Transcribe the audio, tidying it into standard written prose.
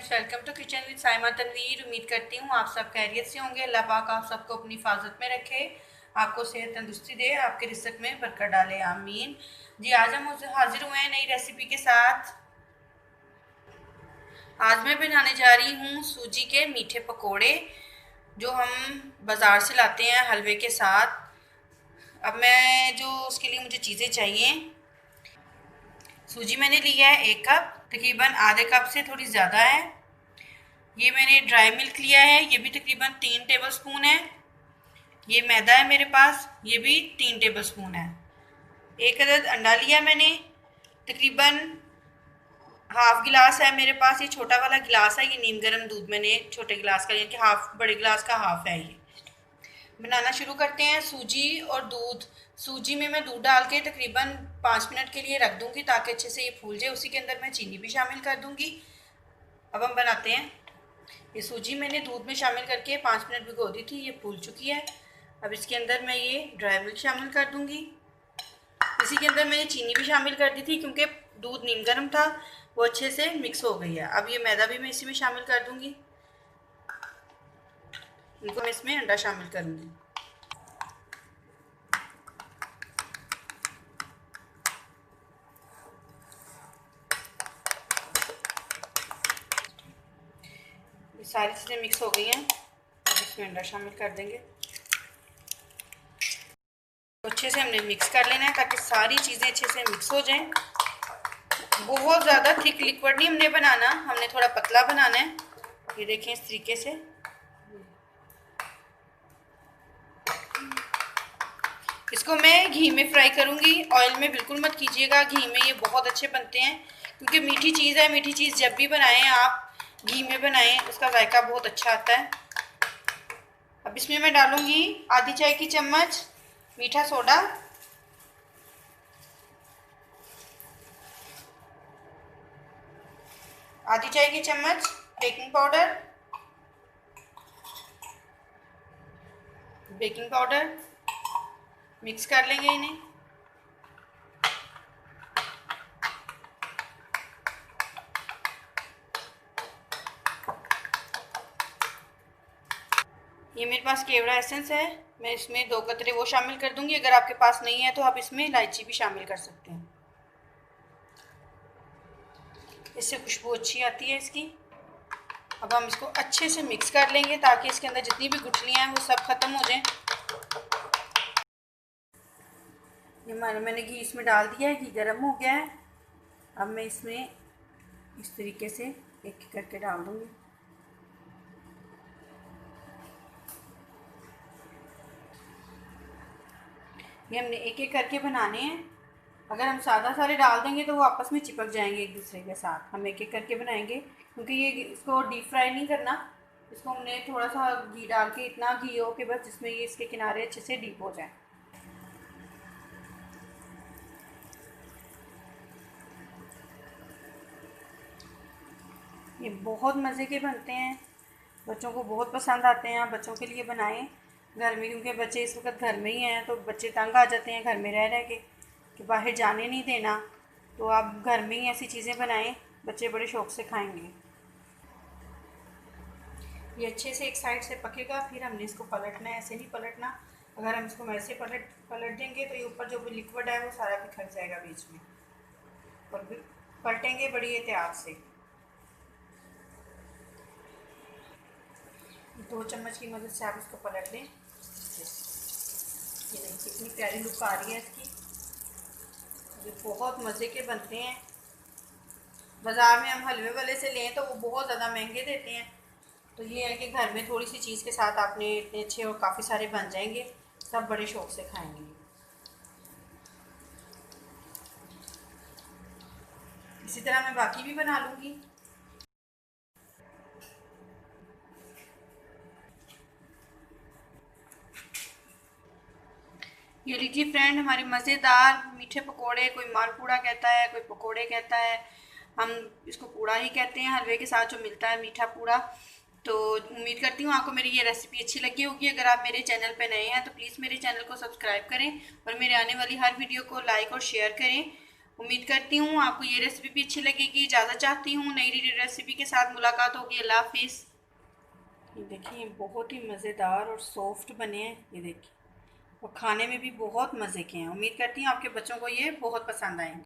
Friends, welcome to kitchen with Saima Tanveer. उम्मीद करती हूँ आप सब खैरियत से होंगे। अल्लाह पाक आप सबको अपनी हिफाजत में रखे, आपको सेहत तंदुरुस्ती दे, आपके रिज़्क़ में बरकत डाले, आमीन। जी, आज हम हाजिर हुए हैं नई रेसिपी के साथ। आज मैं बनाने जा रही हूँ सूजी के मीठे पकोड़े, जो हम बाज़ार से लाते हैं हलवे के साथ। अब मैं जो उसके लिए मुझे चीज़ें चाहिए, सूजी मैंने लिया है 1 कप, तकरीबन आधे कप से थोड़ी ज़्यादा है। ये मैंने ड्राई मिल्क लिया है, ये भी तकरीबन 3 टेबलस्पून है। ये मैदा है मेरे पास, ये भी 3 टेबलस्पून है। 1 अदद अंडा लिया मैंने, तकरीबन हाफ गिलास है मेरे पास। ये छोटा वाला गिलास है, ये नीम गर्म दूध मैंने छोटे गिलास का, यानी कि हाफ, बड़े गिलास का हाफ है। ये बनाना शुरू करते हैं। सूजी और दूध, सूजी में मैं दूध डाल के तकरीबन 5 मिनट के लिए रख दूंगी ताकि अच्छे से ये फूल जाए। उसी के अंदर मैं चीनी भी शामिल कर दूंगी। अब हम बनाते हैं। ये सूजी मैंने दूध में शामिल करके 5 मिनट भिगो दी थी, ये फूल चुकी है। अब इसके अंदर मैं ये ड्राई मिल्क शामिल कर दूंगी। इसी के अंदर मैंने चीनी भी शामिल कर दी थी क्योंकि दूध नीम गर्म था, वो अच्छे से मिक्स हो गई है। अब ये मैदा भी मैं इसी में शामिल कर दूंगी। इनको मैं इसमें अंडा शामिल करूंगी। ये सारी चीज़ें मिक्स हो गई हैं, अब इसमें अंडा शामिल कर देंगे। तो अच्छे से हमने मिक्स कर लेना है ताकि सारी चीज़ें अच्छे से मिक्स हो जाएं। बहुत ज़्यादा थिक लिक्विड नहीं हमने बनाना, हमने थोड़ा पतला बनाना है। ये देखें इस तरीके से। इसको मैं घी में फ्राई करूँगी, ऑयल में बिल्कुल मत कीजिएगा। घी में ये बहुत अच्छे बनते हैं क्योंकि मीठी चीज़ है। मीठी चीज़ जब भी बनाएं आप घी में बनाएं, उसका जायका बहुत अच्छा आता है। अब इसमें मैं डालूँगी आधी चाय की चम्मच मीठा सोडा, आधी चाय की चम्मच बेकिंग पाउडर, मिक्स कर लेंगे इन्हें। ये मेरे पास केवड़ा एसेंस है, मैं इसमें 2 कतरे वो शामिल कर दूंगी। अगर आपके पास नहीं है तो आप इसमें इलायची भी शामिल कर सकते हैं, इससे खुशबू अच्छी आती है इसकी। अब हम इसको अच्छे से मिक्स कर लेंगे ताकि इसके अंदर जितनी भी गुठलियाँ हैं वो सब ख़त्म हो जाएं। ये मैंने घी इसमें डाल दिया है, घी गर्म हो गया है। अब मैं इसमें इस तरीके से एक करके डाल दूँगी। ये हमने एक एक करके बनाने हैं। अगर हम सादा सारे डाल देंगे तो वो आपस में चिपक जाएंगे एक दूसरे के साथ। हम एक एक करके बनाएंगे क्योंकि ये इसको डीप फ्राई नहीं करना। इसको हमने थोड़ा सा घी डाल के, इतना घी हो कि बस जिसमें ये इसके किनारे अच्छे से डीप हो जाए। ये बहुत मज़े के बनते हैं, बच्चों को बहुत पसंद आते हैं। आप बच्चों के लिए बनाएं घर में, क्योंकि बच्चे इस वक्त घर में ही हैं तो बच्चे तंग आ जाते हैं घर में रह रह के कि बाहर जाने नहीं देना। तो आप घर में ही ऐसी चीज़ें बनाएं, बच्चे बड़े शौक़ से खाएंगे। ये अच्छे से एक साइड से पकेगा, फिर हमने इसको पलटना है। ऐसे नहीं पलटना, अगर हम इसको ऐसे पलट देंगे तो ये ऊपर जो भी लिक्विड है वो सारा बिखर जाएगा बीच में। और पलटेंगे बड़ी एहतियात से। 2 चम्मच की मदद से आप इसको पलट लें। ये देखिए कितनी प्यारी लुक आ रही है इसकी। ये बहुत मज़े के बनते हैं। बाज़ार में हम हलवे वाले से लें तो वो बहुत ज़्यादा महंगे देते हैं, तो ये है कि घर में थोड़ी सी चीज़ के साथ आपने इतने अच्छे और काफ़ी सारे बन जाएंगे, सब बड़े शौक़ से खाएंगे। इसी तरह मैं बाकी भी बना लूँगी। ये लीजिए फ्रेंड, हमारे मज़ेदार मीठे पकोड़े, कोई मालपूड़ा कहता है, कोई पकोड़े कहता है, हम इसको पूड़ा ही कहते हैं। हलवे के साथ जो मिलता है मीठा पूड़ा। तो उम्मीद करती हूँ आपको मेरी ये रेसिपी अच्छी लगी होगी। अगर आप मेरे चैनल पर नए हैं तो प्लीज़ मेरे चैनल को सब्सक्राइब करें और मेरे आने वाली हर वीडियो को लाइक और शेयर करें। उम्मीद करती हूँ आपको ये रेसिपी भी अच्छी लगेगी। इजाज़त चाहती हूँ, नई रेसिपी के साथ मुलाकात होगी। अल्लाह हाफिज़। ये देखिए बहुत ही मज़ेदार और सॉफ्ट बने हैं, ये देखिए, और खाने में भी बहुत मज़े के हैं। उम्मीद करती हूँ आपके बच्चों को ये बहुत पसंद आएंगे।